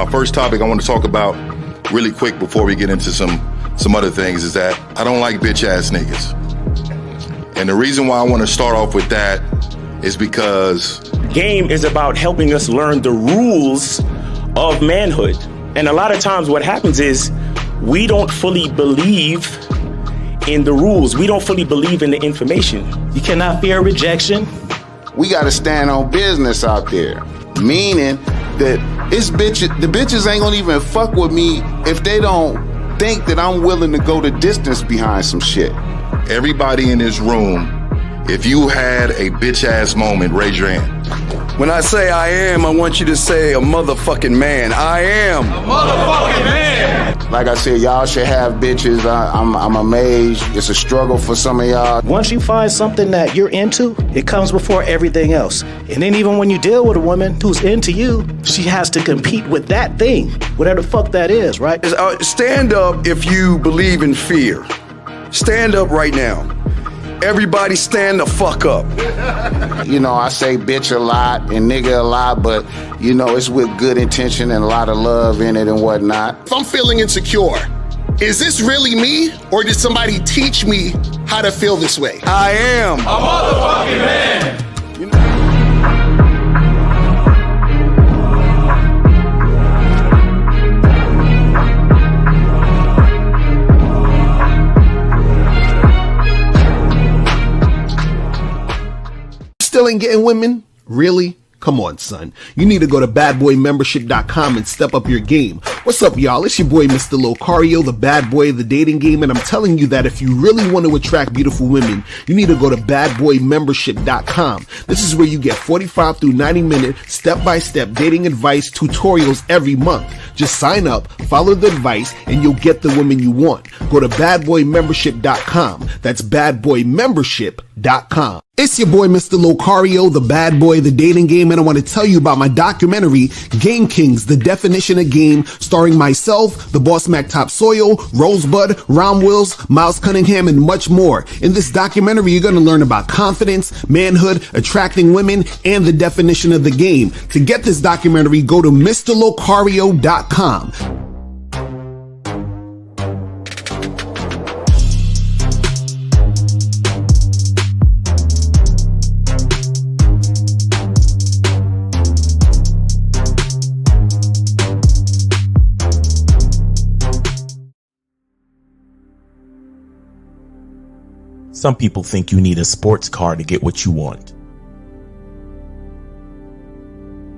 my first topic I want to talk about really quick before we get into some other things is that I don't like bitch ass niggas. And the reason why I want to start off with that is because game is about helping us learn the rules of manhood. And a lot of times what happens is we don't fully believe in the rules. We don't fully believe in the information. You cannot fear rejection. We got to stand on business out there, meaning that the bitches ain't gonna even fuck with me if they don't think that I'm willing to go the distance behind some shit. everybody in this room, if you had a bitch ass moment, raise your hand. When I say I am, I want you to say a motherfucking man. I am a motherfucking man. Like I said, y'all should have bitches. I'm amazed. It's a struggle for some of y'all. Once you find something that you're into, it comes before everything else. And then even when you deal with a woman who's into you, she has to compete with that thing, whatever the fuck that is, right? Stand up if you believe in fear. Stand up right now. Everybody stand the fuck up. You know, I say bitch a lot and nigga a lot, but, you know, it's with good intention and a lot of love in it and whatnot. If I'm feeling insecure, is this really me, or did somebody teach me how to feel this way? I am a motherfucking man. Still ain't getting women? Really? Come on, son. You need to go to badboymembership.com and step up your game. What's up, y'all? It's your boy, Mr. Locario, the bad boy of the dating game, and I'm telling you that if you really want to attract beautiful women, you need to go to badboymembership.com. This is where you get 45 through 90-minute step-by-step dating advice tutorials every month. Just sign up, follow the advice, and you'll get the women you want. Go to badboymembership.com. That's badboymembership.com. It's your boy, Mr. Locario, the bad boy of the dating game, and I want to tell you about my documentary, Game Kings, The Definition of Game, starring myself, the Boss Mac Top Soil, Rosebud, Ron Wills, Miles Cunningham, and much more. In this documentary, you're going to learn about confidence, manhood, attracting women, and the definition of the game. To get this documentary, go to MrLocario.com. Some people think you need a sports car to get what you want.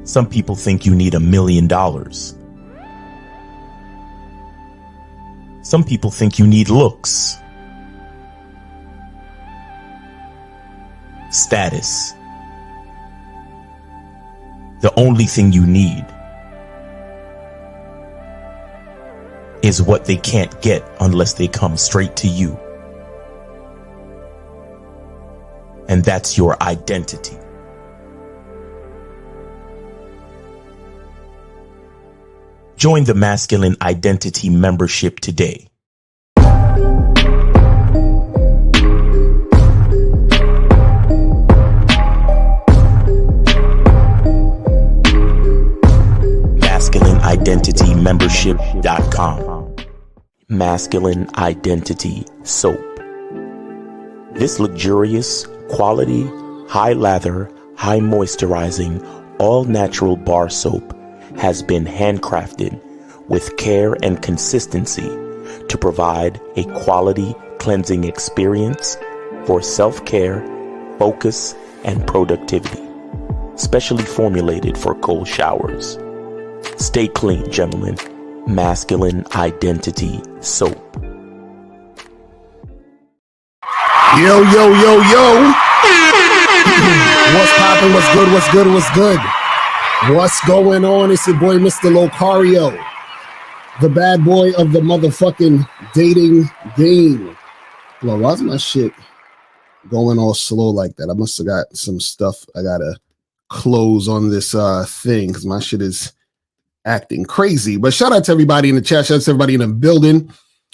Some people think you need $1 million. Some people think you need looks, status. The only thing you need is what they can't get unless they come straight to you. And that's your identity. Join the Masculine Identity membership today. MasculineIdentityMembership.com. Masculine Identity Soap. This luxurious, quality, high lather, high moisturizing, all natural bar soap has been handcrafted with care and consistency to provide a quality cleansing experience for self-care, focus, and productivity. Specially formulated for cold showers. Stay clean, gentlemen. Masculine Identity Soap. Yo, yo, yo, yo. What's poppin'? What's good? What's good? What's good? What's going on? It's your boy, Mr. Locario, the bad boy of the motherfucking dating game. Well, why's my shit going all slow like that? I must have got some stuff I gotta close on this thing because my shit is acting crazy. But shout out to everybody in the chat. Shout out to everybody in the building.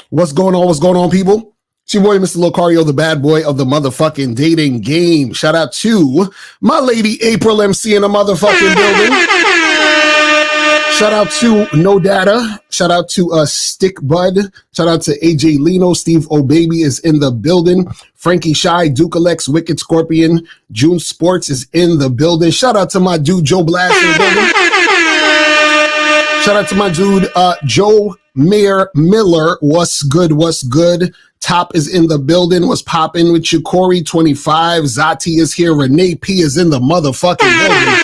What's going on? What's going on, people? It's your boy, Mr. Locario, the bad boy of the motherfucking dating game. Shout out to my lady April MC in the motherfucking building. Shout out to No Data. Shout out to Stick Bud. Shout out to AJ Lino. Steve O'Baby is in the building. Frankie Shy, Duke Alex, Wicked Scorpion. June Sports is in the building. Shout out to my dude Joe Blast in the building. Shout out to my dude Joe Mayor Miller. What's good? What's good? Top is in the building. What's popping with you? Corey 25. Zati is here. Renee P is in the motherfucking building.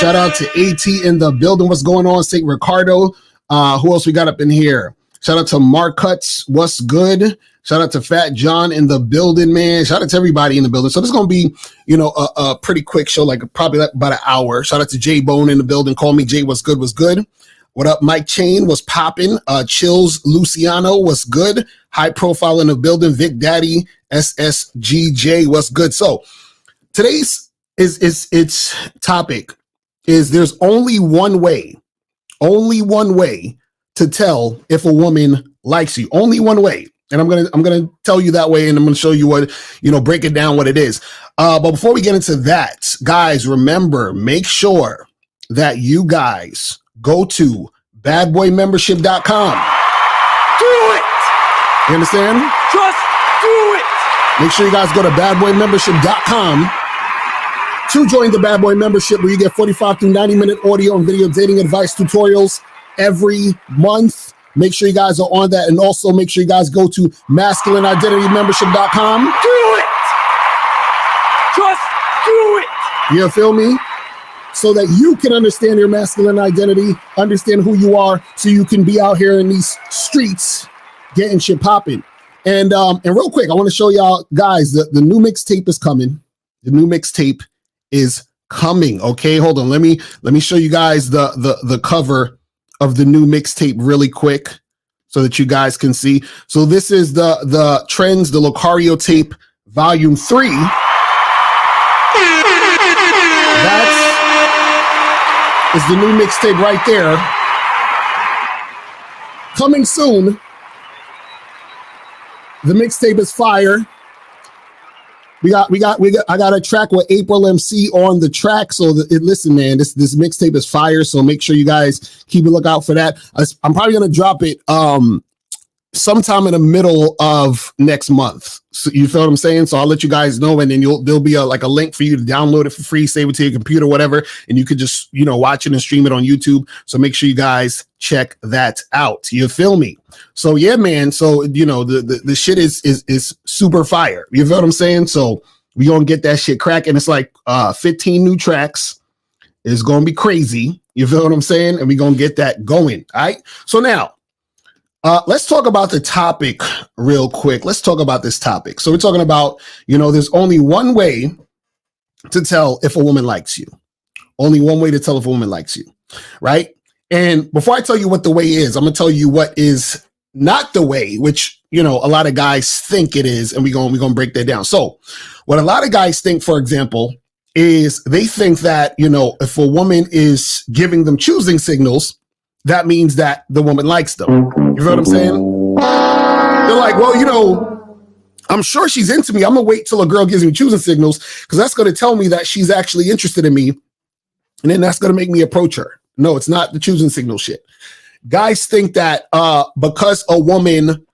Shout out to AT in the building. What's going on? St. Ricardo. Who else we got up in here? Shout out to Mark Cuts. What's good? Shout out to Fat John in the building, man. Shout out to everybody in the building. So this is going to be, a pretty quick show, like probably about an hour. Shout out to Jay Bone in the building. Call me Jay. What's good? What's good? What up, Mike Chain? What's popping? Chills Luciano. What's good? High profile in the building. Vic Daddy. SSGJ. What's good? So today's its topic is there's only one way to tell if a woman likes you. Only one way. And I'm gonna tell you that way, and I'm gonna show you what, break it down what it is. But before we get into that, guys, remember, make sure that you guys go to badboymembership.com. Do it! You understand? Just do it! Make sure you guys go to badboymembership.com to join the Bad Boy membership, where you get 45 to 90-minute audio and video dating advice tutorials every month. Make sure you guys are on that. And also make sure you guys go to masculineidentitymembership.com. Do it! Just do it! You feel me? So that you can understand your masculine identity, understand who you are, so you can be out here in these streets getting shit popping. And real quick, I want to show y'all guys the new mixtape is coming. The new mixtape is coming. Okay, hold on. Let me show you guys the cover of the new mixtape really quick so that you guys can see. So this is the Trends, the Locario tape, volume 3. That's is the new mixtape right there. Coming soon. The mixtape is fire. I got a track with April MC on the track. So listen, man, this mixtape is fire. So make sure you guys keep a lookout for that. I'm probably going to drop it sometime in the middle of next month. So you feel what I'm saying? So I'll let you guys know, and then there'll be a link for you to download it for free, save it to your computer, whatever, and you could just watch it and stream it on YouTube. So make sure you guys check that out. You feel me? So yeah, man. So the shit is super fire. You feel what I'm saying? So we gonna get that shit cracking. It's like 15 new tracks. It's gonna be crazy. You feel what I'm saying? And we gonna get that going. All right. So now, let's talk about the topic real quick. Let's talk about this topic. So we're talking about, there's only one way to tell if a woman likes you. Only one way to tell if a woman likes you, right? And before I tell you what the way is, I'm going to tell you what is not the way, which, a lot of guys think it is, and we're going to break that down. So what a lot of guys think, for example, is they think that, if a woman is giving them choosing signals, that means that the woman likes them. You know what I'm saying? They're like, well, I'm sure she's into me. I'm going to wait till a girl gives me choosing signals, because that's going to tell me that she's actually interested in me. And then that's going to make me approach her. No, it's not the choosing signal shit. Guys think that because a woman,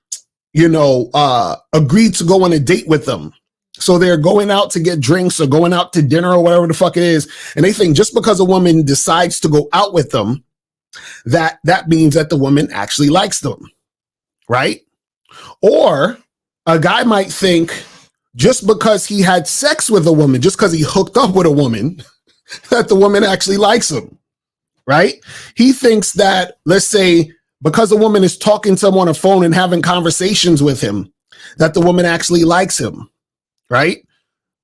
agreed to go on a date with them, so they're going out to get drinks or going out to dinner or whatever the fuck it is, and they think just because a woman decides to go out with them, that means that the woman actually likes them, right? Or a guy might think just because he had sex with a woman, just because he hooked up with a woman, that the woman actually likes him, right? He thinks that, let's say, because a woman is talking to him on a phone and having conversations with him, that the woman actually likes him, right?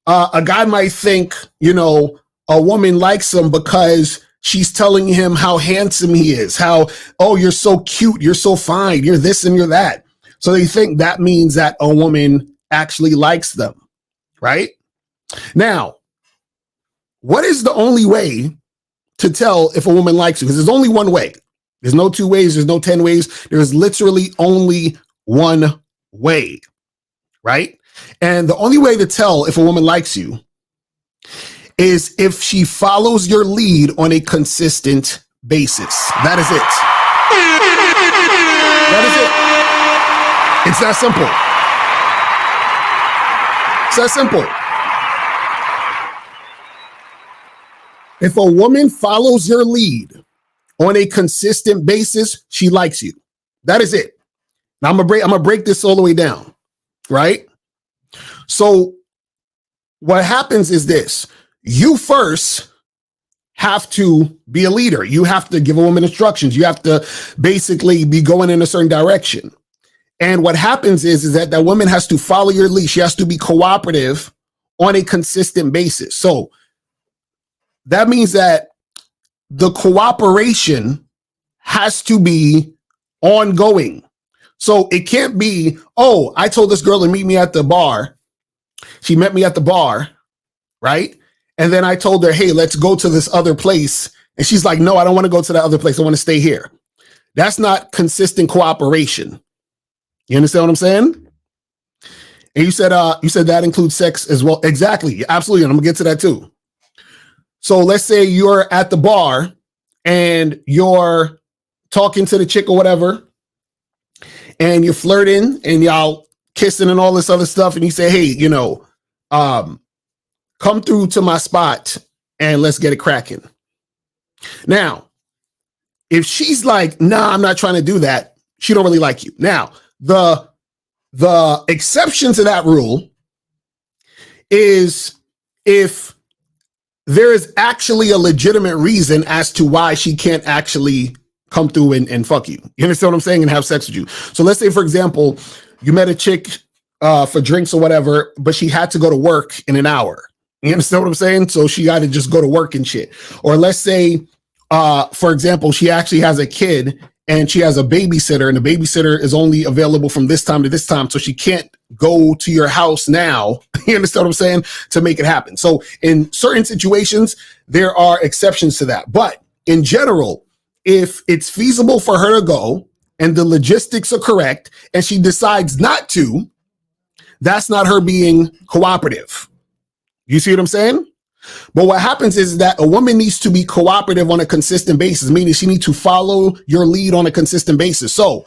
A guy might think, a woman likes him because she's telling him how handsome he is, how, oh, you're so cute, you're so fine, you're this and you're that. So they think that means that a woman actually likes them, right? Now, what is the only way to tell if a woman likes you? Because there's only one way. There's no 2 ways. There's no 10 ways. There's literally only one way, right? And the only way to tell if a woman likes you is if she follows your lead on a consistent basis. That is it. That is it. It's that simple. It's that simple. If a woman follows your lead on a consistent basis, she likes you. That is it. Now I'm gonna break this all the way down, right? So what happens is this: you first have to be a leader. You have to give a woman instructions. You have to basically be going in a certain direction. And what happens is that woman has to follow your lead. She has to be cooperative on a consistent basis. So that means that the cooperation has to be ongoing. So it can't be, oh, I told this girl to meet me at the bar. She met me at the bar, right? And then I told her, hey, let's go to this other place. And she's like, no, I don't want to go to that other place. I want to stay here. That's not consistent cooperation. You understand what I'm saying? And you said that includes sex as well. Exactly. Absolutely. And I'm gonna get to that too. So let's say you're at the bar and you're talking to the chick or whatever, and you're flirting and y'all kissing and all this other stuff. And you say, hey, come through to my spot and let's get it cracking. Now, if she's like, nah, I'm not trying to do that, she don't really like you. Now, the exception to that rule is if there is actually a legitimate reason as to why she can't actually come through and fuck you. You understand what I'm saying? And have sex with you. So let's say, for example, you met a chick for drinks or whatever, but she had to go to work in an hour. You understand what I'm saying? So she got to just go to work and shit. Or let's say, for example, she actually has a kid and she has a babysitter, and the babysitter is only available from this time to this time. So she can't go to your house now. You understand what I'm saying? To make it happen. So in certain situations, there are exceptions to that. But in general, if it's feasible for her to go and the logistics are correct and she decides not to, that's not her being cooperative. You see what I'm saying? But what happens is that a woman needs to be cooperative on a consistent basis, meaning she needs to follow your lead on a consistent basis. So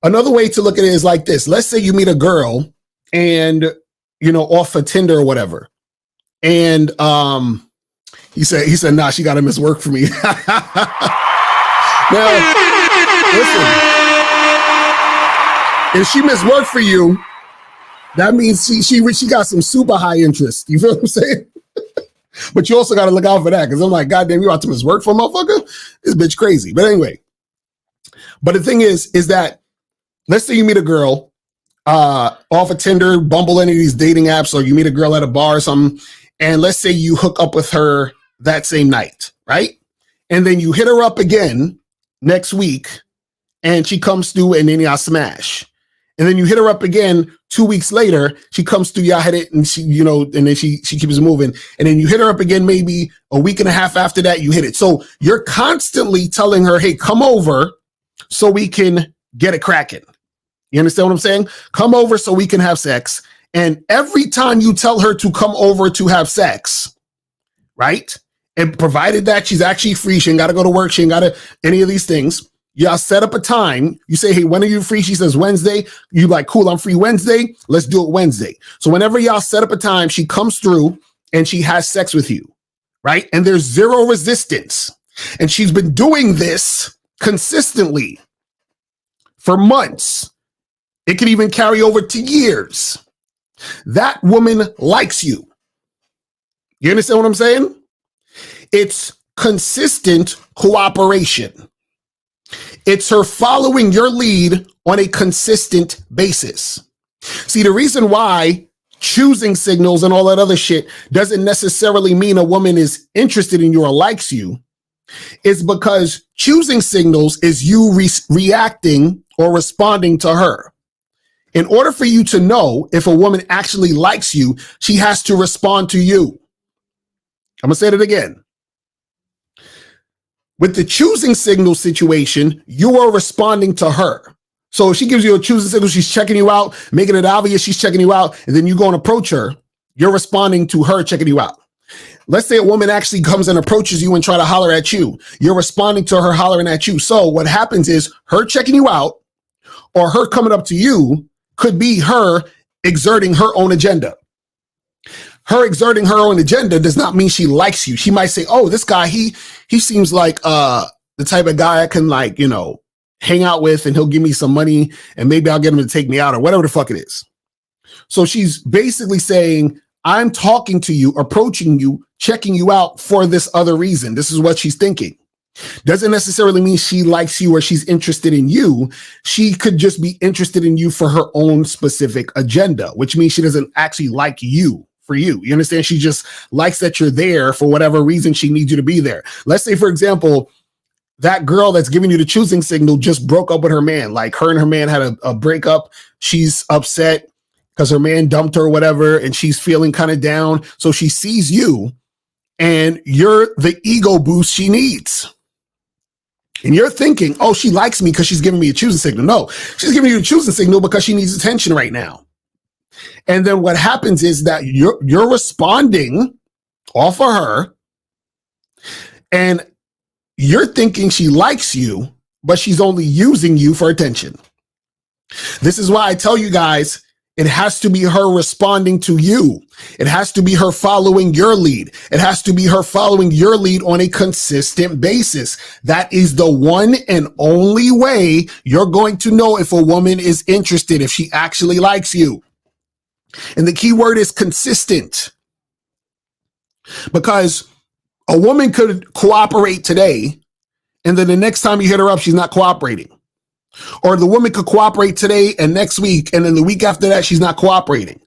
another way to look at it is like this. Let's say you meet a girl and, off of Tinder or whatever. And he said, nah, she got to miss work for me. Now, listen, if she missed work for you, that means she got some super high interest. You feel what I'm saying? But you also got to look out for that, because I'm like, goddamn, you out to miss work for a motherfucker? This bitch crazy. But anyway, but the thing is that let's say you meet a girl off of Tinder, Bumble, any of these dating apps, or you meet a girl at a bar or something, and let's say you hook up with her that same night, right? And then you hit her up again next week, and she comes through, and then y'all smash. And then you hit her up again 2 weeks later, she comes through, y'all hit it, and she, and then she keeps moving. And then you hit her up again maybe a week and a half after that, you hit it. So you're constantly telling her, hey, come over so we can get it cracking. You understand what I'm saying? Come over so we can have sex. And every time you tell her to come over to have sex, right? And provided that she's actually free, she ain't got to go to work, she ain't got to any of these things. Y'all set up a time. You say, hey, when are you free? She says Wednesday. You like, cool, I'm free Wednesday. Let's do it Wednesday. So whenever y'all set up a time, she comes through and she has sex with you, right? And there's zero resistance. And she's been doing this consistently for months. It could even carry over to years. That woman likes you. You understand what I'm saying? It's consistent cooperation. It's her following your lead on a consistent basis. See, the reason why choosing signals and all that other shit doesn't necessarily mean a woman is interested in you or likes you is because choosing signals is you reacting or responding to her. In order for you to know if a woman actually likes you, she has to respond to you. I'm going to say it again. With the choosing signal situation, you are responding to her. So if she gives you a choosing signal, she's checking you out, making it obvious she's checking you out, and then you go and approach her, you're responding to her checking you out. Let's say a woman actually comes and approaches you and try to holler at you. You're responding to her hollering at you. So what happens is her checking you out or her coming up to you could be her exerting her own agenda. Her exerting her own agenda does not mean she likes you. She might say, oh, this guy, he seems like the type of guy I can like, you know, hang out with, and he'll give me some money and maybe I'll get him to take me out or whatever the fuck it is. So she's basically saying, I'm talking to you, approaching you, checking you out for this other reason. This is what she's thinking. Doesn't necessarily mean she likes you or she's interested in you. She could just be interested in you for her own specific agenda, which means she doesn't actually like you for you. You understand? She just likes that you're there for whatever reason she needs you to be there. Let's say, for example, that girl that's giving you the choosing signal just broke up with her man. Like her and her man had a breakup. She's upset because her man dumped her or whatever, and she's feeling kind of down. So she sees you and you're the ego boost she needs. And you're thinking, oh, she likes me because she's giving me a choosing signal. No, she's giving you a choosing signal because she needs attention right now. And then what happens is that you're responding off of her, and you're thinking she likes you, but she's only using you for attention. This is why I tell you guys, it has to be her responding to you. It has to be her following your lead. It has to be her following your lead on a consistent basis. That is the one and only way you're going to know if a woman is interested, if she actually likes you. And the key word is consistent. Because a woman could cooperate today, and then the next time you hit her up, she's not cooperating. Or the woman could cooperate today and next week, and then the week after that, she's not cooperating.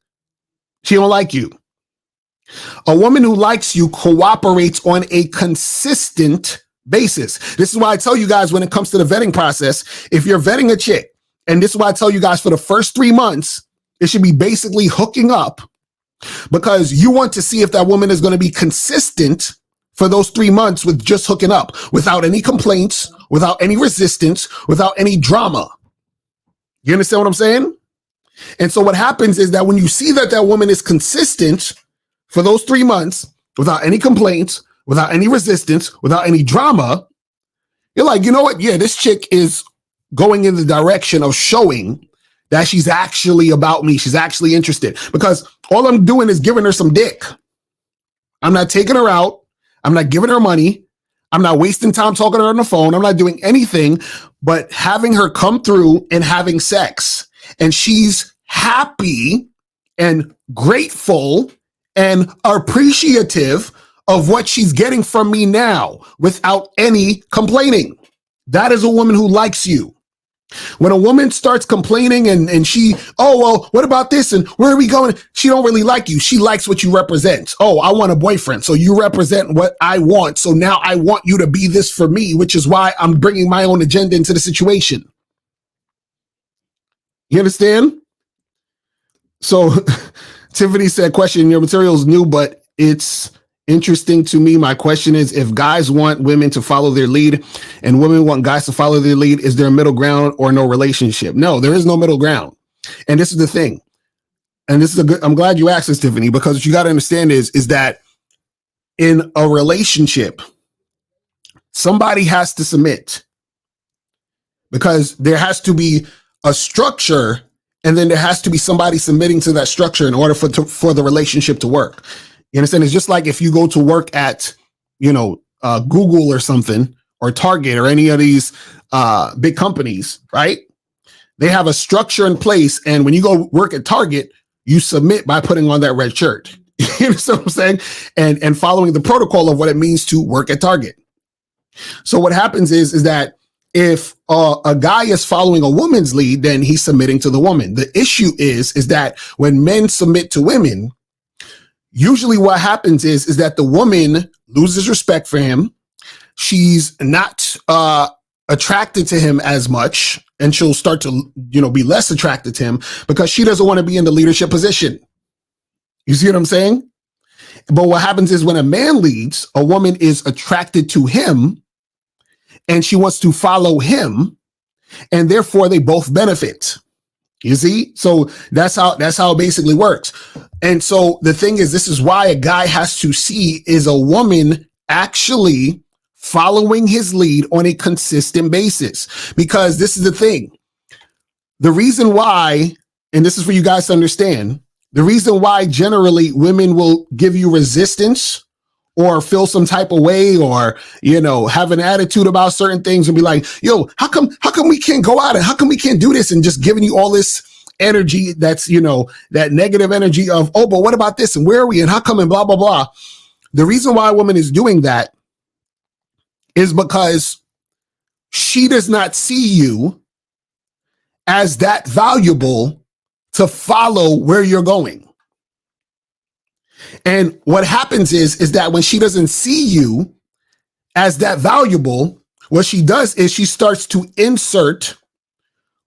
She don't like you. A woman who likes you cooperates on a consistent basis. This is why I tell you guys when it comes to the vetting process, if you're vetting a chick, and this is why I tell you guys for the first 3 months, it should be basically hooking up, because you want to see if that woman is going to be consistent for those 3 months with just hooking up without any complaints, without any resistance, without any drama. You understand what I'm saying? And so what happens is that when you see that that woman is consistent for those 3 months without any complaints, without any resistance, without any drama, you're like, you know what? Yeah, this chick is going in the direction of showing that she's actually about me. She's actually interested, because all I'm doing is giving her some dick. I'm not taking her out. I'm not giving her money. I'm not wasting time talking to her on the phone. I'm not doing anything but having her come through and having sex. And she's happy and grateful and appreciative of what she's getting from me now without any complaining. That is a woman who likes you. When a woman starts complaining and she, oh, well, what about this? And where are we going? She don't really like you. She likes what you represent. Oh, I want a boyfriend. So you represent what I want. So now I want you to be this for me, which is why I'm bringing my own agenda into the situation. You understand? So Tiffany said, question, your material is new, but it's interesting to me. My question is, if guys want women to follow their lead and women want guys to follow their lead, is there a middle ground or no relationship? No, there is no middle ground. And this is the thing. And this is I'm glad you asked this, Tiffany, because what you got to understand is that in a relationship, somebody has to submit, because there has to be a structure, and then there has to be somebody submitting to that structure in order for the relationship to work. You understand? It's just like if you go to work at, Google or something, or Target or any of these big companies, right? They have a structure in place. And when you go work at Target, you submit by putting on that red shirt. You understand what I'm saying? And following the protocol of what it means to work at Target. So what happens is that if a guy is following a woman's lead, then he's submitting to the woman. The issue is that when men submit to women, usually what happens is that the woman loses respect for him. She's not attracted to him as much, and she'll start to, be less attracted to him because she doesn't want to be in the leadership position. You see what I'm saying? But what happens is when a man leads, a woman is attracted to him and she wants to follow him, and therefore they both benefit. You see? So that's how it basically works. And so the thing is, this is why a guy has to see, is a woman actually following his lead on a consistent basis? Because this is the thing. The reason why, and this is for you guys to understand, the reason why generally women will give you resistance or feel some type of way, or, you know, have an attitude about certain things and be like, yo, how come we can't go out, and how come we can't do this, and just giving you all this energy that's, you know, that negative energy of, oh, but what about this, and where are we, and how come, and blah, blah, blah. The reason why a woman is doing that is because she does not see you as that valuable to follow where you're going. And what happens is that when she doesn't see you as that valuable, what she does is she starts to insert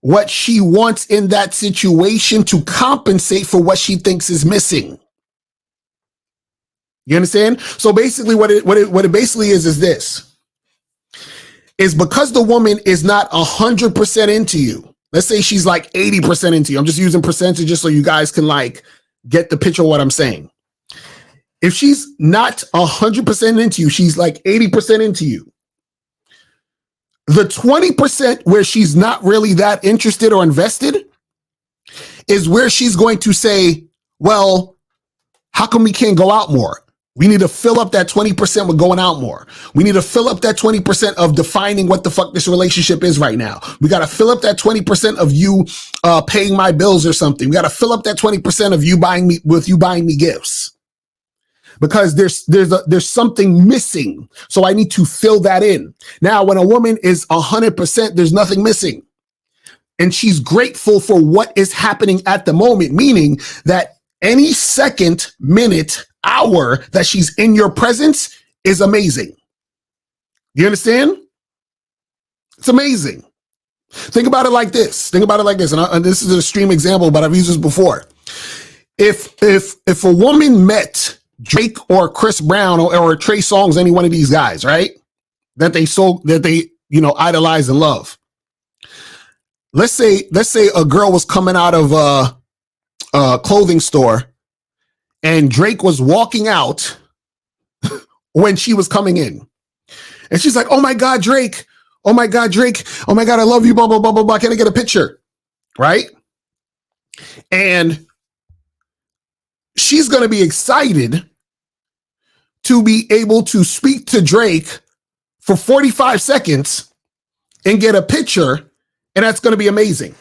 what she wants in that situation to compensate for what she thinks is missing. You understand? So basically what it basically is this. Is because the woman is not 100% into you. Let's say she's like 80% into you. I'm just using percentages so you guys can like get the picture of what I'm saying. If she's not 100% into you, she's like 80% into you. The 20% where she's not really that interested or invested is where she's going to say, well, how come we can't go out more? We need to fill up that 20% with going out more. We need to fill up that 20% of defining what the fuck this relationship is right now. We got to fill up that 20% of you paying my bills or something. We got to fill up that 20% of you buying me gifts. Because there's something missing. So I need to fill that in. Now, when a woman is 100%, there's nothing missing. And she's grateful for what is happening at the moment, meaning that any second, minute, hour that she's in your presence is amazing. You understand? It's amazing. Think about it like this. And this is an extreme example, but I've used this before. If a woman met Drake or Chris Brown or Trey Songz, any one of these guys, right? That they idolize and love. Let's say a girl was coming out of a clothing store and Drake was walking out when she was coming in. And she's like, oh my God, Drake. Oh my God, Drake. Oh my God, I love you, blah, blah, blah, blah, blah. Can I get a picture? Right? And she's going to be excited to be able to speak to Drake for 45 seconds and get a picture, and that's going to be amazing.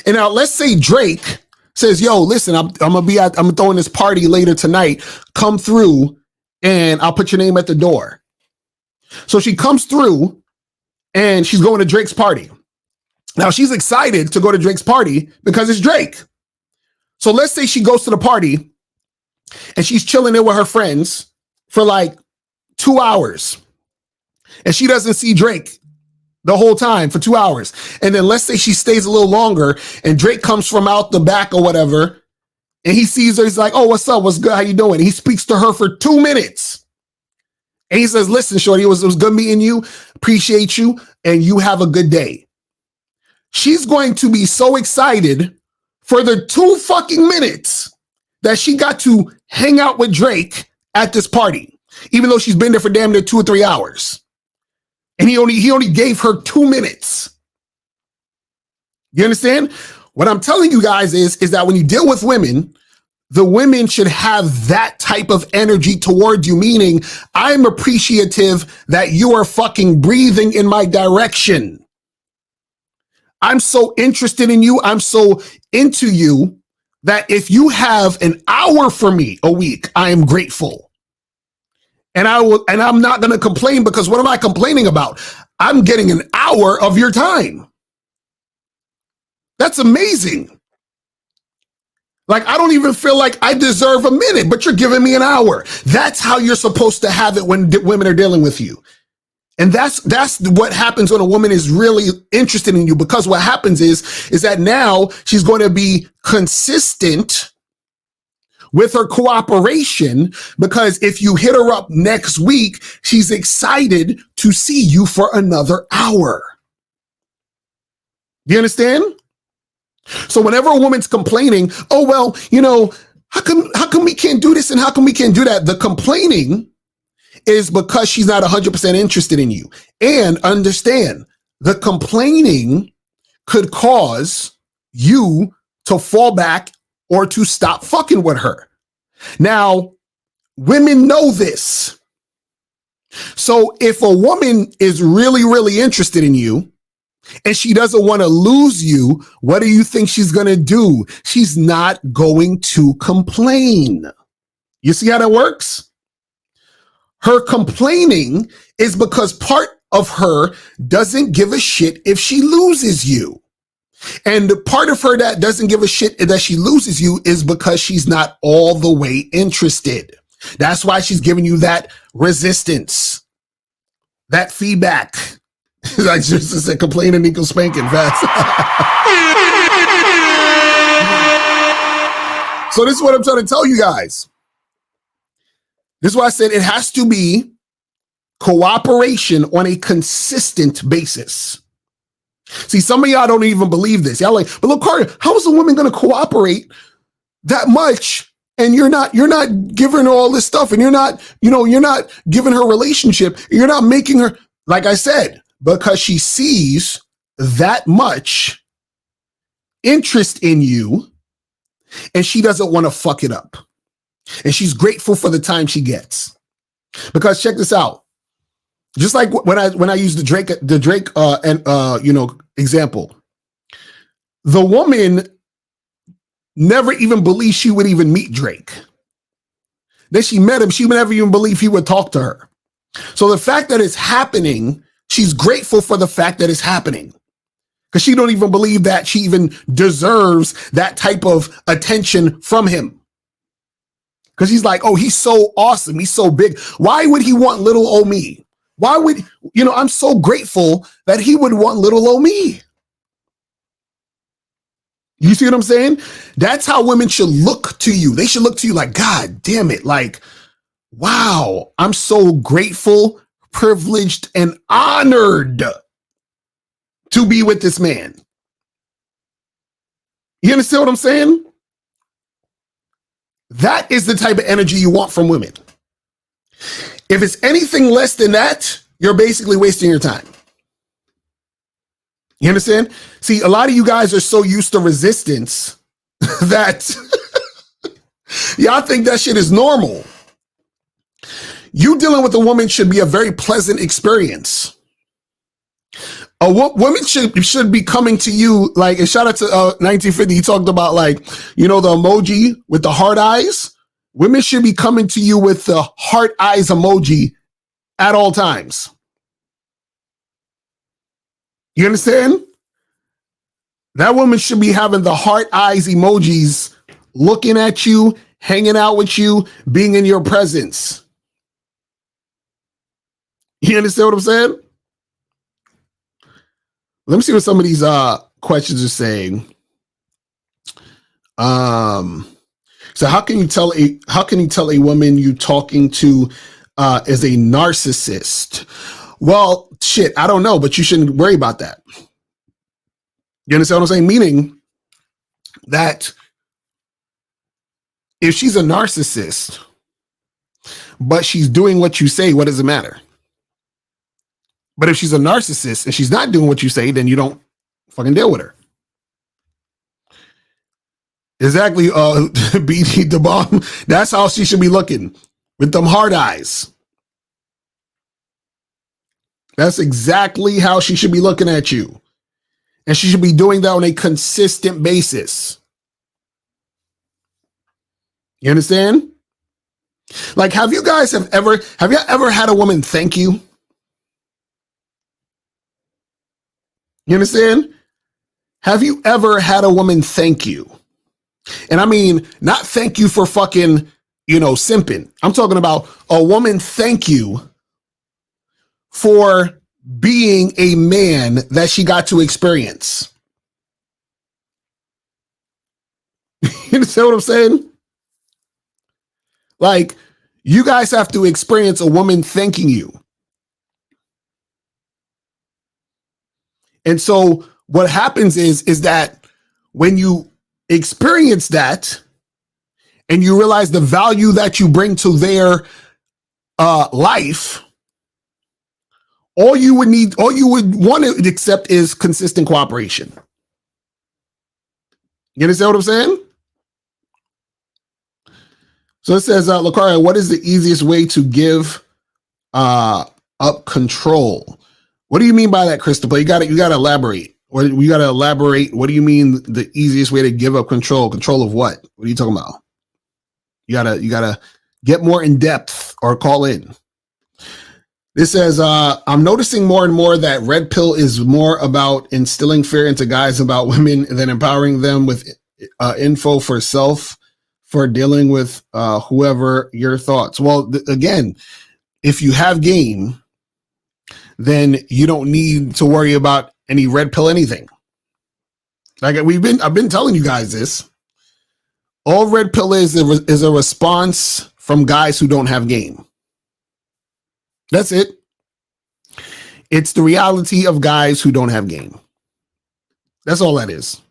And now let's say Drake says, yo, listen, I'm throwing this party later tonight. Come through and I'll put your name at the door. So she comes through and she's going to Drake's party. Now she's excited to go to Drake's party because it's Drake. So let's say she goes to the party and she's chilling there with her friends for like 2 hours and she doesn't see Drake the whole time for 2 hours. And then let's say she stays a little longer and Drake comes from out the back or whatever and he sees her. He's like, oh, what's up? What's good? How you doing? He speaks to her for 2 minutes. And he says, listen, shorty, it was good meeting you. Appreciate you. And you have a good day. She's going to be so excited for the 2 fucking minutes that she got to hang out with Drake at this party, even though she's been there for damn near 2 or 3 hours. And he only gave her 2 minutes. You understand? What I'm telling you guys is that when you deal with women, the women should have that type of energy toward you, meaning I'm appreciative that you are fucking breathing in my direction. I'm so interested in you. I'm so into you that if you have an hour for me a week, I am grateful. And I'm not going to complain, because what am I complaining about? I'm getting an hour of your time. That's amazing. Like, I don't even feel like I deserve a minute, but you're giving me an hour. That's how you're supposed to have it when women are dealing with you. And that's what happens when a woman is really interested in you, because what happens is that now she's going to be consistent with her cooperation, because if you hit her up next week, she's excited to see you for another hour. Do you understand? So whenever a woman's complaining, oh, well, you know, how come we can't do this and how come we can't do that? The complaining is because she's not 100% interested in you. And understand, the complaining could cause you to fall back or to stop fucking with her. Now, women know this. So if a woman is really, really interested in you and she doesn't want to lose you, what do you think she's going to do? She's not going to complain. You see how that works? Her complaining is because part of her doesn't give a shit if she loses you. And the part of her that doesn't give a shit that she loses you is because she's not all the way interested. That's why she's giving you that resistance, that feedback. I just said complaining equals spanking fast. So this is what I'm trying to tell you guys. This is why I said it has to be cooperation on a consistent basis. See, some of y'all don't even believe this. Y'all like, but look, Carter, how is a woman going to cooperate that much? And you're not giving her all this stuff, and you're not giving her relationship. You're not making her, like I said, because she sees that much interest in you, and she doesn't want to fuck it up. And she's grateful for the time she gets. Because check this out. Just like when I use the Drake example, the woman never even believed she would even meet Drake. Then she met him, she would never even believe he would talk to her. So the fact that it's happening, she's grateful for the fact that it's happening. Because she don't even believe that she even deserves that type of attention from him. Because he's like, oh, he's so awesome, he's so big. Why would he want little old me? Why would, I'm so grateful that he would want little old me. You see what I'm saying? That's how women should look to you. They should look to you like, God damn it. Like, wow, I'm so grateful, privileged, and honored to be with this man. You understand what I'm saying? That is the type of energy you want from women. If it's anything less than that, you're basically wasting your time. You understand? See, a lot of you guys are so used to resistance that y'all think that shit is normal. You dealing with a woman should be a very pleasant experience. A woman should be coming to you like, and shout out to 1950. He talked about like, the emoji with the heart eyes. Women should be coming to you with the heart eyes emoji at all times. You understand? That woman should be having the heart eyes emojis, looking at you, hanging out with you, being in your presence. You understand what I'm saying? Let me see what some of these questions are saying. So how can you tell a woman you talking to is a narcissist? Well, shit, I don't know, but you shouldn't worry about that. You understand what I'm saying? Meaning that if she's a narcissist, but she's doing what you say, what does it matter? But if she's a narcissist and she's not doing what you say, then you don't fucking deal with her. Exactly, BT the bomb. That's how she should be looking, with them hard eyes. That's exactly how she should be looking at you. And she should be doing that on a consistent basis. You understand? Like, have you ever had a woman thank you? You understand? Have you ever had a woman thank you? And I mean, not thank you for fucking, simping. I'm talking about a woman thank you for being a man that she got to experience. You understand what I'm saying? Like, you guys have to experience a woman thanking you. And so what happens is that when you experience that and you realize the value that you bring to their life, all you would want to accept is consistent cooperation. You understand what I'm saying? So it says, Lucario, what is the easiest way to give up control? What do you mean by that, Christopher? You got to elaborate. We got to elaborate. What do you mean the easiest way to give up control? Control of what? What are you talking about? You gotta get more in depth or call in. This says, I'm noticing more and more that red pill is more about instilling fear into guys about women than empowering them with info for self for dealing with whoever. Your thoughts? Well, again, if you have game, then you don't need to worry about any red pill anything. Like I've been telling you guys this. All red pill is a response from guys who don't have game. That's it. It's the reality of guys who don't have game. That's all that is.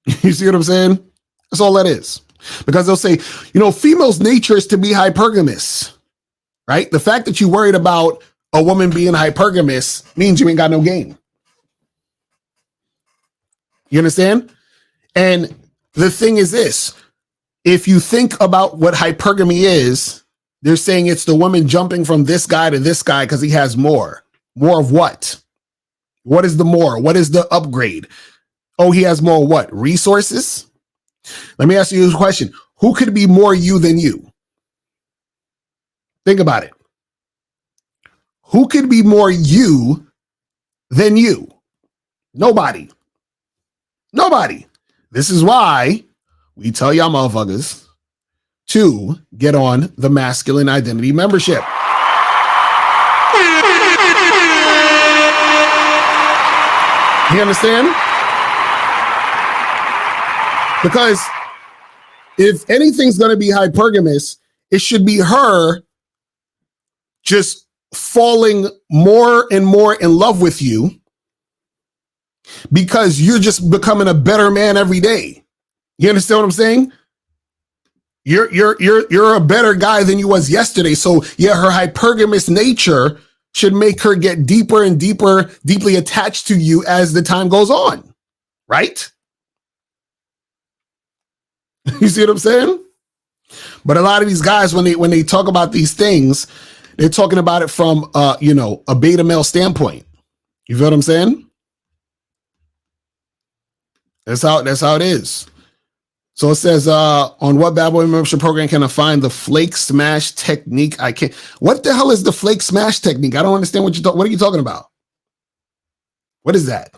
You see what I'm saying? That's all that is. Because they'll say, female's nature is to be hypergamous, right? The fact that you're worried about a woman being hypergamous means you ain't got no game. You understand? And the thing is this, if you think about what hypergamy is, they're saying it's the woman jumping from this guy to this guy because he has more. More of what? What is the more? What is the upgrade? Oh, he has more what? Resources? Let me ask you a question. Who could be more you than you? Think about it. Who could be more you than you? Nobody. Nobody. This is why we tell y'all motherfuckers to get on the masculine identity membership. You understand? Because if anything's going to be hypergamous, it should be her just falling more and more in love with you because you're just becoming a better man every day. You understand what I'm saying? You're a better guy than you was yesterday. So yeah, her hypergamous nature should make her get deeper and deeper, deeply attached to you as the time goes on. Right? You see what I'm saying? But a lot of these guys, when they talk about these things, they're talking about it from a beta male standpoint. You feel what I'm saying? That's how it is. So it says, on what bad boy membership program can I find the flake smash technique? I can't. What the hell is the flake smash technique? I don't understand what are you talking about? What is that?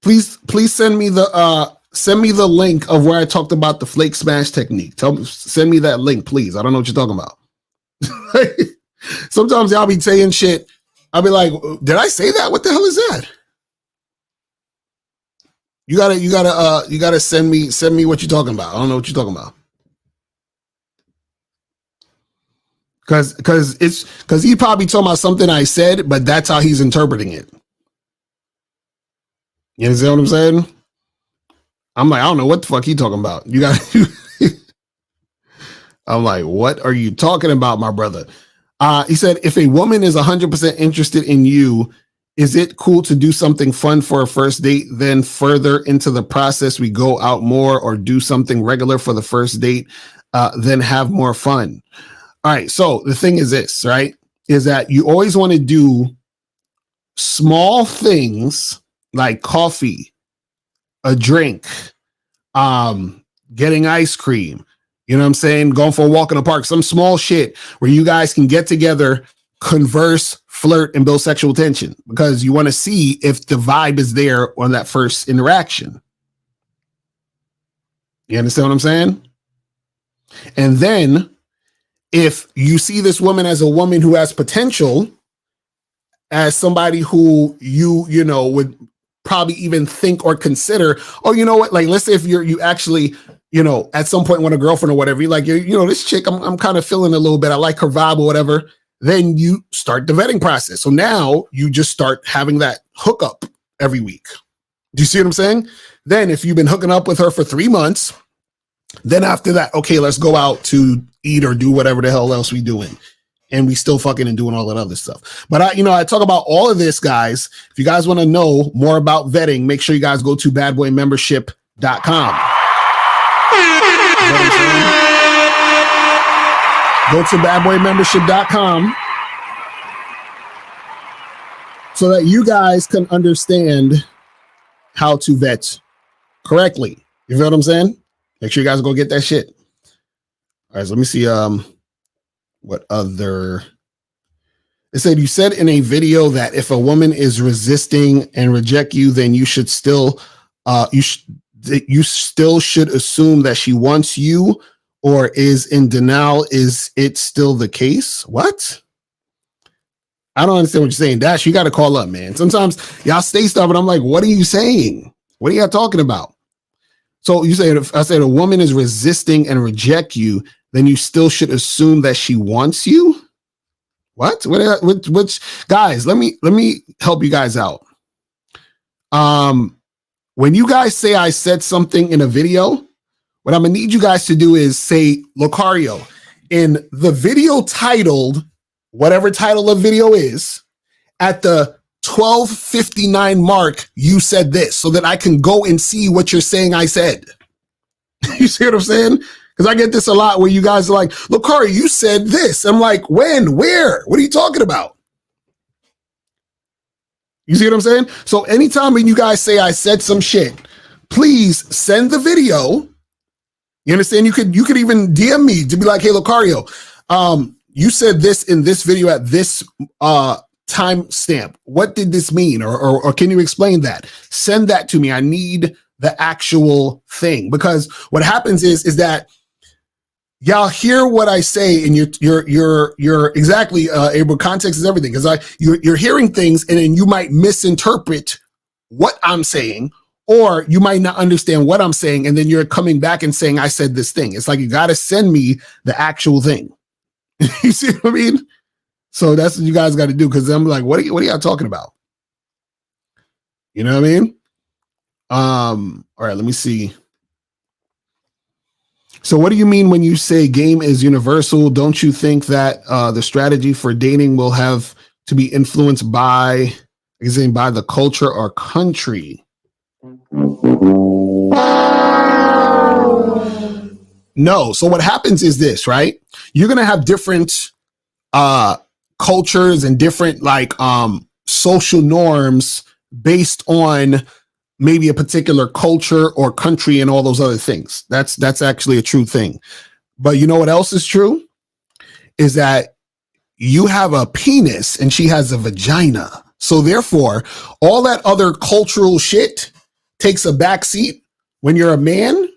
Please send me the link of where I talked about the flake smash technique. Send me that link, please. I don't know what you're talking about. Sometimes I'll be saying shit. I'll be like, did I say that? What the hell is that? You gotta send me what you're talking about. I don't know what you're talking about. Cause he probably talking about something I said, but that's how he's interpreting it. You understand what I'm saying? I'm like, I don't know what the fuck he talking about. I'm like, what are you talking about, my brother? He said, if a woman is 100% interested in you, is it cool to do something fun for a first date? Then further into the process, we go out more or do something regular for the first date, then have more fun. All right. So the thing is this, right? Is that you always want to do small things like coffee, a drink, getting ice cream, you know what I'm saying? Going for a walk in the park, some small shit where you guys can get together, converse, flirt, and build sexual tension because you want to see if the vibe is there on that first interaction. You understand what I'm saying? And then if you see this woman as a woman who has potential, as somebody who you would probably even think or consider, oh, you know what? Like, let's say if you actually, at some point want a girlfriend or whatever, you're like, this chick, I'm kind of feeling a little bit. I like her vibe or whatever. Then you start the vetting process. So now you just start having that hookup every week. Do you see what I'm saying? Then if you've been hooking up with her for 3 months, then after that, okay, let's go out to eat or do whatever the hell else we doing. And we still fucking and doing all that other stuff. But I talk about all of this, guys. If you guys want to know more about vetting, make sure you guys go to badboymembership.com. Go to badboymembership.com so that you guys can understand how to vet correctly. You feel what I'm saying? Make sure you guys go get that shit. All right, so let me see what other. It said you said in a video that if a woman is resisting and reject you, then you should still you still should assume that she wants you or is in denial. Is it still the case? What? I don't understand what you're saying. Dash, you got to call up, man. Sometimes y'all say stuff and I'm like, what are you saying? What are y'all talking about? So you say, if I said a woman is resisting and reject you, then you still should assume that she wants you. What? Which guys, let me help you guys out. When you guys say I said something in a video, what I'm gonna need you guys to do is say, Locario, in the video titled, whatever title of video is, at the 12:59 mark, you said this so that I can go and see what you're saying I said. You see what I'm saying? Because I get this a lot where you guys are like, Locario, you said this. I'm like, when? Where? What are you talking about? You see what I'm saying? So anytime when you guys say I said some shit, please send the video. You understand? You could even DM me to be like, hey, Locario, you said this in this video at this time stamp. What did this mean? Or can you explain that? Send that to me. I need the actual thing, because what happens is that y'all hear what I say and you're exactly able. Context is everything, because you're hearing things and then you might misinterpret what I'm saying, or you might not understand what I'm saying, and then you're coming back and saying I said this thing. It's like you got to send me the actual thing. You see what I mean? So that's what you guys got to do, because I'm like, what are y'all talking about? You know what I mean? All right, let me see. So what do you mean when you say game is universal? Don't you think that the strategy for dating will have to be influenced by the culture or country? No. So what happens is this, right? You're going to have different cultures and different social norms based on maybe a particular culture or country and all those other things. That's actually a true thing. But you know what else is true? Is that you have a penis and she has a vagina. So therefore, all that other cultural shit takes a backseat when you're a man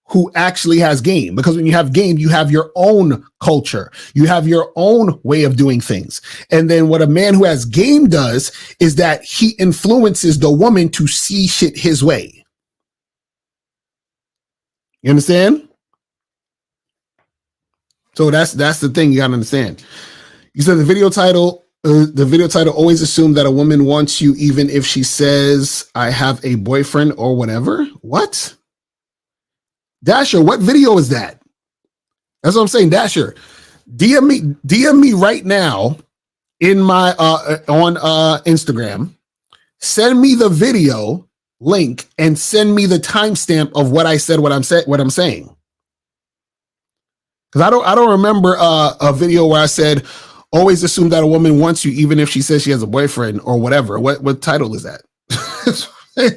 who actually has game. Because when you have game, you have your own culture. You have your own way of doing things. And then what a man who has game does is that he influences the woman to see shit his way. You understand? So that's the thing you gotta understand. You said the video title always assume that a woman wants you even if she says I have a boyfriend or whatever. What? Dasher, what video is that? That's what I'm saying. Dasher, DM me right now in my on Instagram. Send me the video link and send me the timestamp of what I said, what I'm saying. Because I don't remember a video where I said always assume that a woman wants you even if she says she has a boyfriend or whatever. What title is that?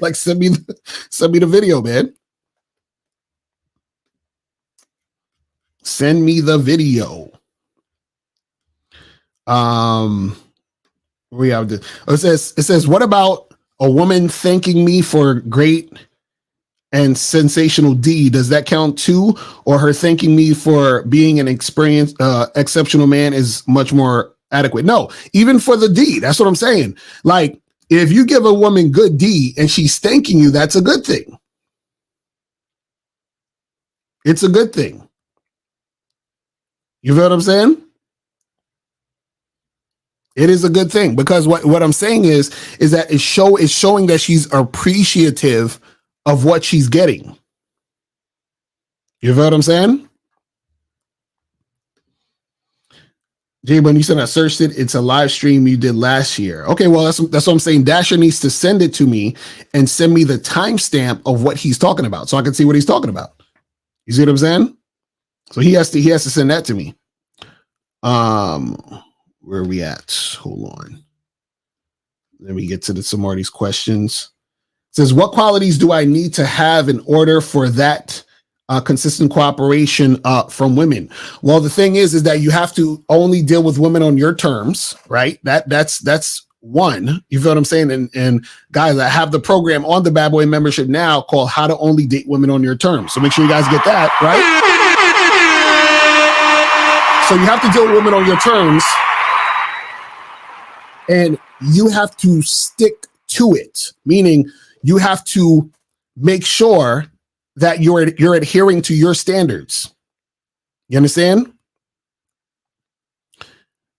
Like send me the video, man. Send me the video. We have this. It says, what about a woman thanking me for great and sensational D? Does that count too? Or her thanking me for being an experienced, exceptional man is much more adequate? No, even for the D. That's what I'm saying. Like, if you give a woman good D and she's thanking you, that's a good thing. It's a good thing. You feel what I'm saying? It is a good thing because what I'm saying is that it's showing that she's appreciative of what she's getting. You feel what I'm saying? Jay, when you said I searched it, it's a live stream you did last year. Okay, well, that's what I'm saying. Dasher needs to send it to me and send me the timestamp of what he's talking about so I can see what he's talking about. You see what I'm saying? So he has to send that to me. Where are we at? Hold on. Let me get to some more of these questions. It says, what qualities do I need to have in order for that consistent cooperation from women? Well, the thing is that you have to only deal with women on your terms, right? That's one. You feel what I'm saying? And guys, I have the program on the Bad Boy membership now called How to Only Date Women on Your Terms. So make sure you guys get that, right? So you have to deal with women on your terms, and you have to stick to it, meaning you have to make sure that you're adhering to your standards. You understand?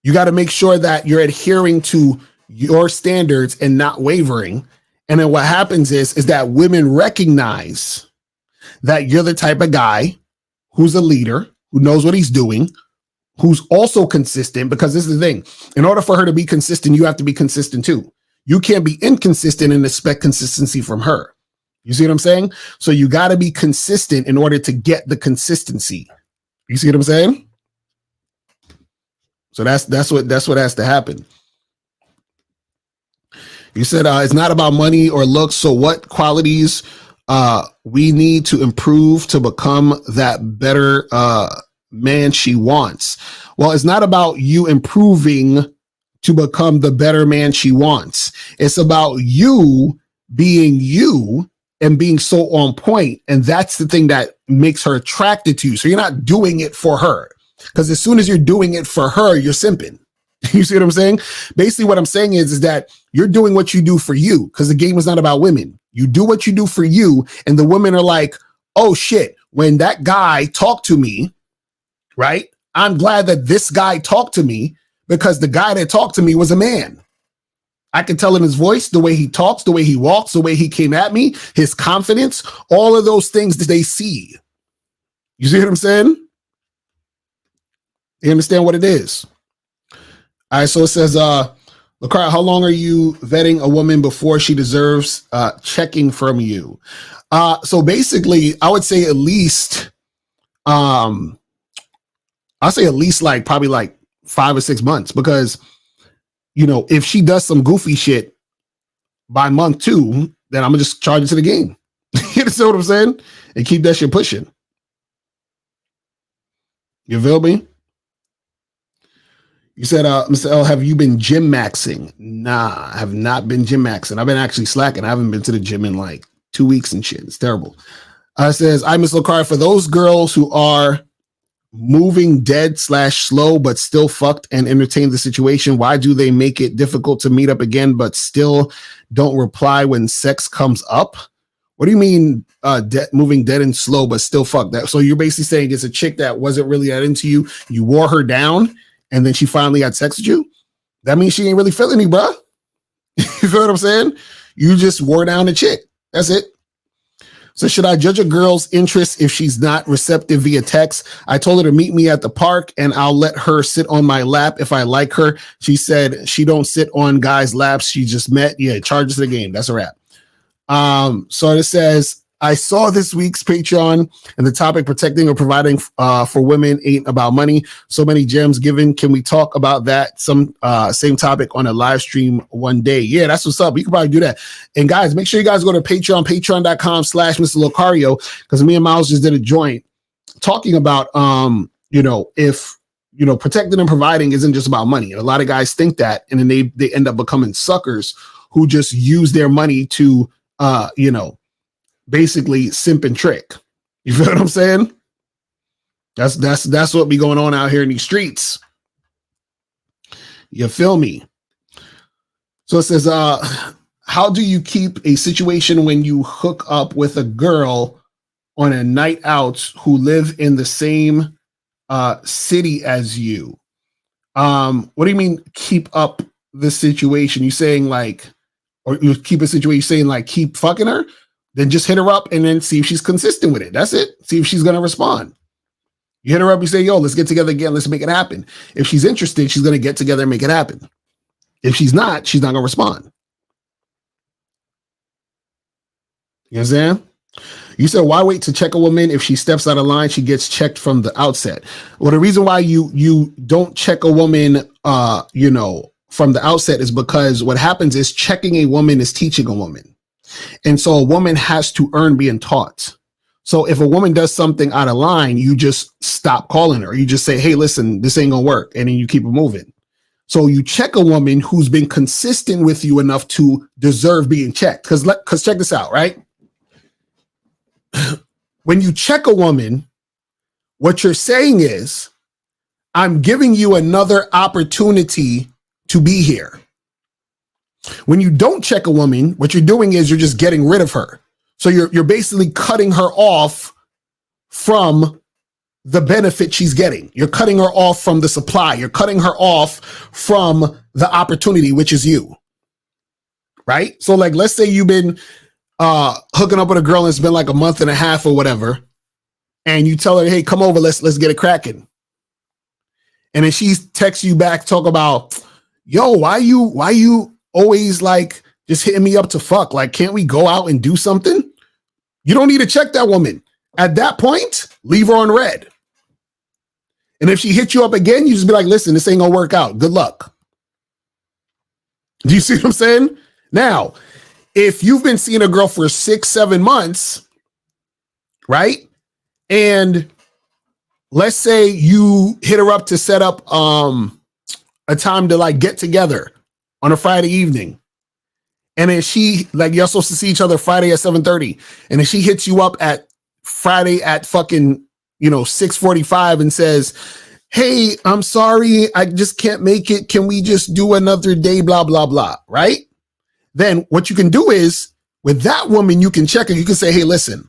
You got to make sure that you're adhering to your standards and not wavering. And then what happens is that women recognize that you're the type of guy who's a leader, who knows what he's doing, who's also consistent, because this is the thing. In order for her to be consistent, you have to be consistent too. You can't be inconsistent and expect consistency from her. You see what I'm saying? So you got to be consistent in order to get the consistency. You see what I'm saying? So that's what has to happen. You said it's not about money or looks. So what qualities we need to improve to become that better man she wants? Well, it's not about you improving to become the better man she wants. It's about you being you and being so on point. And that's the thing that makes her attracted to you. So you're not doing it for her, because as soon as you're doing it for her, you're simping. You see what I'm saying? Basically what I'm saying is that you're doing what you do for you, because the game is not about women. You do what you do for you. And the women are like, oh shit, when that guy talked to me, right? I'm glad that this guy talked to me, because the guy that talked to me was a man. I can tell in his voice, the way he talks, the way he walks, the way he came at me, his confidence, all of those things that they see. You see what I'm saying? You understand what it is? All right, so it says, LaCroix, how long are you vetting a woman before she deserves checking from you? So basically, I would say at least, probably like 5 or 6 months, because, you know, if she does some goofy shit by month 2, then I'm gonna just charge it to the game. You know what I'm saying? And keep that shit pushing. You feel me? You said, Mr. L, have you been gym maxing? Nah, I have not been gym maxing. I've been actually slacking. I haven't been to the gym in like 2 weeks and shit. It's terrible. It says, I Miss LaCroix, for those girls who are moving dead / slow, but still fucked and entertain the situation, why do they make it difficult to meet up again, but still don't reply when sex comes up? What do you mean moving dead and slow, but still fucked? That? So you're basically saying it's a chick that wasn't really that into you. You wore her down, and then she finally had sex with you? That means she ain't really feeling you, bro. You feel what I'm saying? You just wore down the chick. That's it. So should I judge a girl's interest if she's not receptive via text? I told her to meet me at the park and I'll let her sit on my lap if I like her. She said she don't sit on guys' laps. She just met. Yeah, charges the game. That's a wrap. So it says, I saw this week's Patreon and the topic protecting or providing for women ain't about money. So many gems given. Can we talk about that? Some same topic on a live stream one day. Yeah, that's what's up. We can probably do that. And guys, make sure you guys go to Patreon, patreon.com/Mr. Locario, because me and Miles just did a joint talking about, if, protecting and providing isn't just about money. And a lot of guys think that, and then they end up becoming suckers who just use their money to, basically simp and trick. You feel what I'm saying? That's what be going on out here in these streets. You feel me? So it says, how do you keep a situation when you hook up with a girl on a night out who live in the same city as you? What do you mean keep up the situation? You saying like, or you keep a situation saying like keep fucking her? Then just hit her up and then see if she's consistent with it. That's it. See if she's gonna respond. You hit her up, you say, yo, let's get together again, let's make it happen. If she's interested, she's gonna get together and make it happen. If she's not gonna respond. You understand? You said, why wait to check a woman? If she steps out of line, she gets checked from the outset. Well, the reason why you don't check a woman, from the outset is because what happens is checking a woman is teaching a woman. And so a woman has to earn being taught. So if a woman does something out of line, you just stop calling her. You just say, hey, listen, this ain't gonna work. And then you keep it moving. So you check a woman who's been consistent with you enough to deserve being checked. Because check this out, right? When you check a woman, what you're saying is, I'm giving you another opportunity to be here. When you don't check a woman, what you're doing is you're just getting rid of her. So you're basically cutting her off from the benefit she's getting. You're cutting her off from the supply. You're cutting her off from the opportunity, which is you. Right? So like, let's say you've been hooking up with a girl and it's been like a month and a half or whatever, and you tell her, hey, come over, let's get it cracking. And then she texts you back, talk about, yo, why you always like just hitting me up to fuck? Like, can't we go out and do something? You don't need to check that woman. At that point, leave her on red. And if she hits you up again, you just be like, listen, this ain't gonna work out. Good luck. Do you see what I'm saying? Now, if you've been seeing a girl for 6-7 months, right? And let's say you hit her up to set up a time to like get together on a Friday evening. And then she, like, you're supposed to see each other Friday at 7:30. And then she hits you up at Friday at fucking, 6:45 and says, hey, I'm sorry, I just can't make it. Can we just do another day? Blah, blah, blah. Right? Then what you can do is with that woman, you can check her. You can say, hey, listen,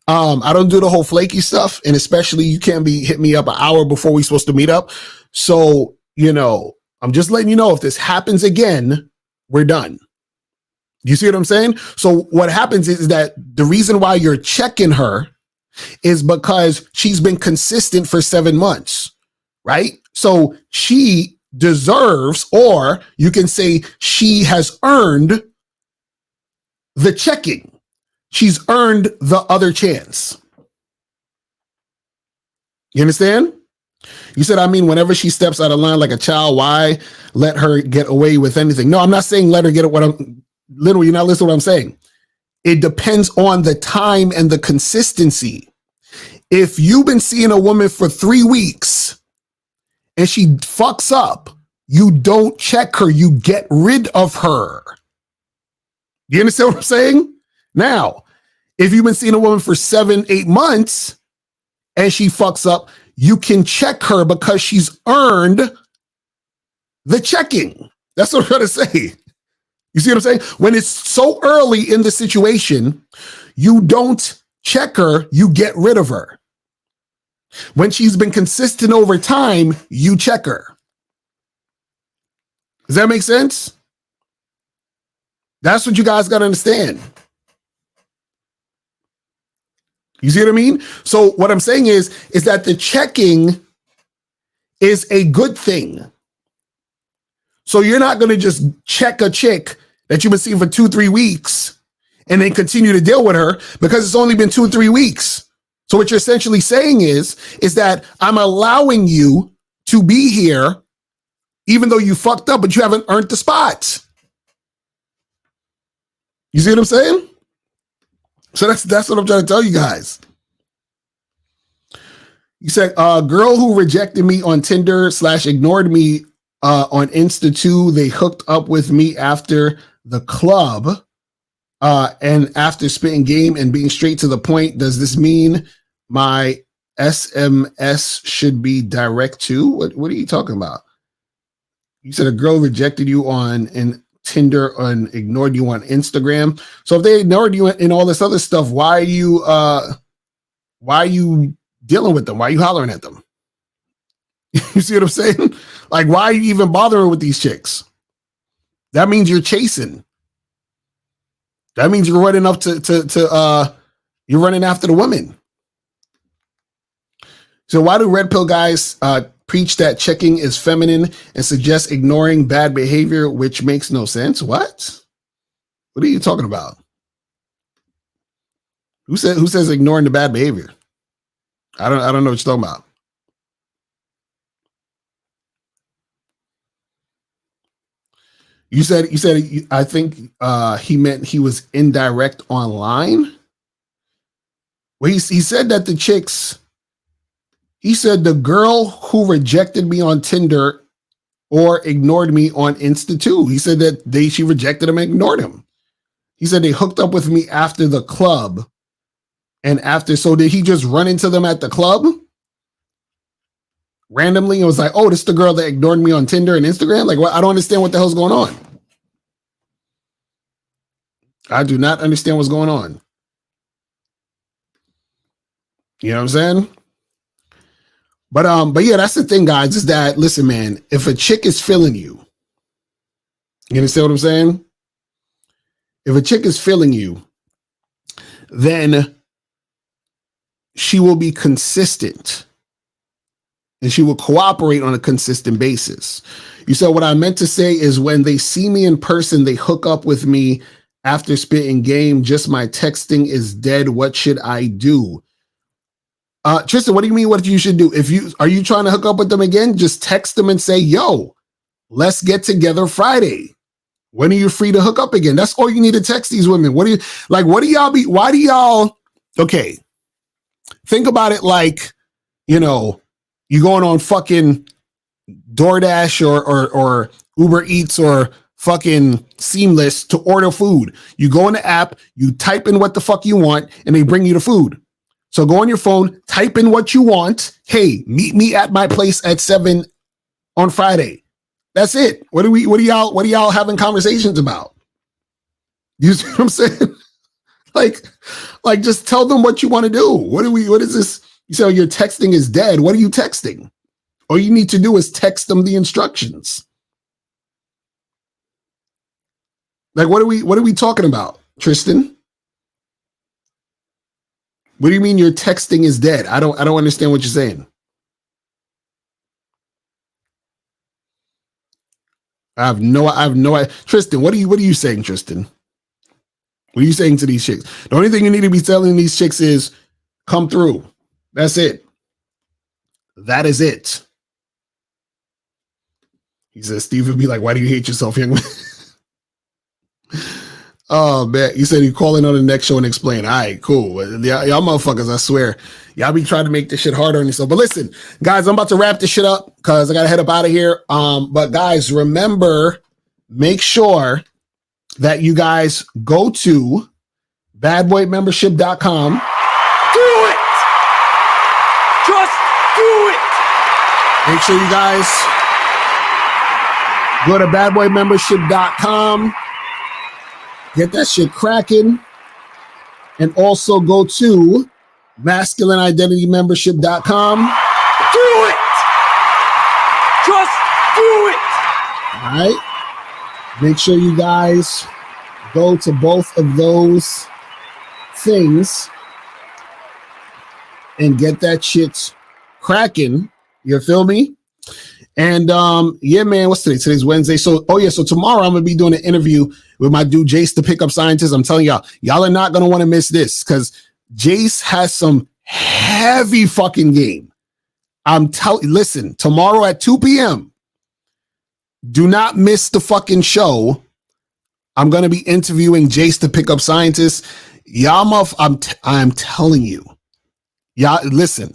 I don't do the whole flaky stuff. And especially you can't be hit me up an hour before we're supposed to meet up. So, I'm just letting you know if this happens again, we're done. You see what I'm saying? So what happens is that the reason why you're checking her is because she's been consistent for 7 months, right? So she deserves, or you can say she has earned the checking. She's earned the other chance. You understand? You said, whenever she steps out of line like a child, why let her get away with anything? No, I'm not saying let her get it. Literally, you're not listening to what I'm saying. It depends on the time and the consistency. If you've been seeing a woman for 3 weeks and she fucks up, you don't check her. You get rid of her. You understand what I'm saying? Now, if you've been seeing a woman for 7-8 months and she fucks up, you can check her because she's earned the checking. That's what I'm trying to say. You see what I'm saying? When it's so early in the situation, you don't check her, you get rid of her. When she's been consistent over time, you check her. Does that make sense? That's what you guys got to understand. You see what I mean? So what I'm saying is that the checking is a good thing. So you're not going to just check a chick that you've been seeing for 2-3 weeks and then continue to deal with her because it's only been 2-3 weeks. So what you're essentially saying is that I'm allowing you to be here even though you fucked up, but you haven't earned the spot. You see what I'm saying? So that's what I'm trying to tell you guys. You said, girl who rejected me on Tinder / ignored me on Insta too. They hooked up with me after the club and after spitting game and being straight to the point. Does this mean my SMS should be direct too? What are you talking about? You said a girl rejected you on Tinder and ignored you on Instagram. So if they ignored you and all this other stuff, why are you dealing with them? Why are you hollering at them? You see what I'm saying? Like, why are you even bothering with these chicks? That means you're chasing. That means you're running up you're running after the women. So why do red pill guys preach that checking is feminine and suggest ignoring bad behavior, which makes no sense? What? What are you talking about? Who says ignoring the bad behavior? I don't know what you're talking about. You said I think he meant he was indirect online. Well, he said that the chicks, he said the girl who rejected me on Tinder or ignored me on Insta too. He said that she rejected him and ignored him. He said they hooked up with me after the club. And so did he just run into them at the club randomly and was like, oh, this is the girl that ignored me on Tinder and Instagram? Like, what? I don't understand what the hell's going on. I do not understand what's going on. You know what I'm saying? But yeah, that's the thing, guys, is that, listen, man, if a chick is feeling you, you understand what I'm saying? If a chick is feeling you, then she will be consistent and she will cooperate on a consistent basis. You said what I meant to say is when they see me in person, they hook up with me after spitting game. Just my texting is dead. What should I do? Tristan, what do you mean what you should do? Are you trying to hook up with them again? Just text them and say, yo, let's get together Friday. When are you free to hook up again? That's all you need to text these women. Why do y'all, okay, think about it like, you know, you going on fucking DoorDash or Uber Eats or fucking Seamless to order food. You go in the app, you type in what the fuck you want, and they bring you the food. So go on your phone, type in what you want. Hey, meet me at my place at 7 on Friday. That's it. What are y'all having conversations about? You see what I'm saying? like just tell them what you want to do. What is this? You say, oh, your texting is dead. What are you texting? All you need to do is text them the instructions. Like, what are we talking about, Tristan? What do you mean your texting is dead? I don't understand what you're saying. I have no idea. Tristan, what are you saying, Tristan? What are you saying to these chicks? The only thing you need to be telling these chicks is come through. That's it. That is it. He says, Steve would be like, why do you hate yourself, young man? Oh, man. You said you're calling on the next show and explain. All right, cool. Y'all motherfuckers, I swear. Y'all be trying to make this shit harder on yourself. But listen, guys, I'm about to wrap this shit up because I got to head up out of here. But guys, remember, make sure that you guys go to badboymembership.com. Do it! Just do it! Make sure you guys go to badboymembership.com. Get that shit cracking. And also go to masculineidentitymembership.com. Do it! Just do it! All right. Make sure you guys go to both of those things and get that shit cracking. You feel me? And yeah, man, what's today? Today's Wednesday. So tomorrow I'm gonna be doing an interview with my dude Jace, the Pickup Scientist. I'm telling y'all are not gonna want to miss this because Jace has some heavy fucking game. Listen, tomorrow at 2 p.m. Do not miss the fucking show. I'm gonna be interviewing Jace, the Pickup Scientist. I'm telling you, y'all listen.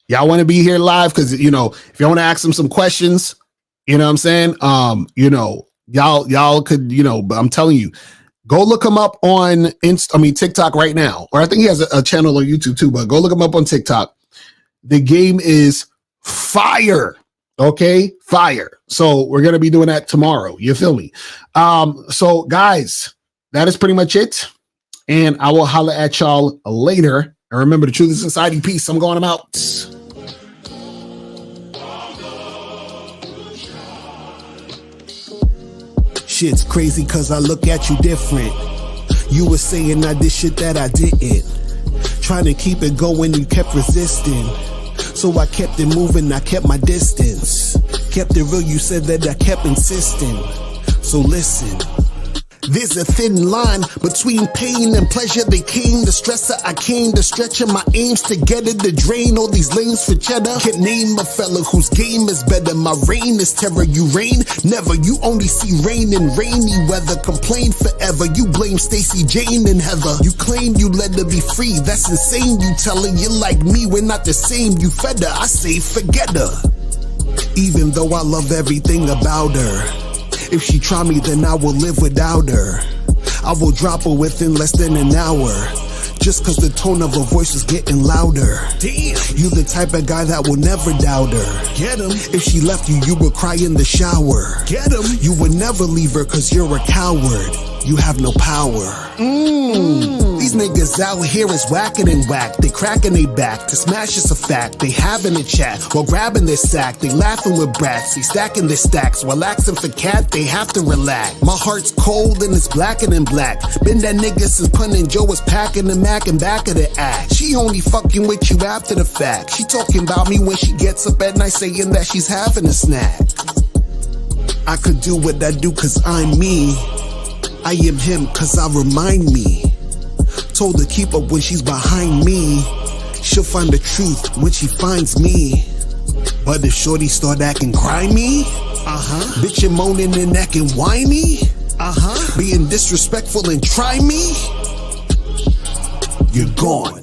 Y'all want to be here live because, you know, if y'all want to ask them some questions, you know what I'm saying? Y'all could, you know, but I'm telling you, go look him up on TikTok right now. Or I think he has a channel on YouTube too, but go look him up on TikTok. The game is fire. Okay? Fire. So we're going to be doing that tomorrow. You feel me? So guys, that is pretty much it. And I will holler at y'all later. And remember, the truth is inside you. Peace. I'm going out. shit's crazy cause I look at you different. You were saying I did shit that I didn't. Trying to keep it going, you kept resisting. So I kept it moving, I kept my distance. Kept it real, you said that I kept insisting. So listen. There's a thin line between pain and pleasure. They came to stress her, I came to stretch her. My aims to get it to drain all these lanes for cheddar. Can't name a fella whose game is better. My reign is terror, you reign never. You only see rain in rainy weather. Complain forever, you blame Stacey, Jane and Heather. You claim you let her be free, that's insane. You tell her you're like me, we're not the same. You fed her, I say forget her. Even though I love everything about her, if she try me, then I will live without her. I will drop her within less than an hour, just cause the tone of her voice is getting louder. Damn, you the type of guy that will never doubt her. Get him. If she left you, you would cry in the shower. Get him. You would never leave her cause you're a coward. You have no power. These niggas out here is whacking and whack. They cracking they back to smash is a fact. They having a chat while grabbing their sack. They laughing with brats. They stacking their stacks while asking for cat. They have to relax. My heart's cold and it's blacker than black. Been that nigga since Pun and Joe was packing the Mac and back of the act. She only fucking with you after the fact. She talking about me when she gets up at night saying that she's having a snack. I could do what I do cause I'm me. I am him cause I remind me. Told her keep up when she's behind me. She'll find the truth when she finds me. But if shorty start acting grimy, bitchin' moaning and acting whiny, being disrespectful and try me, you're gone.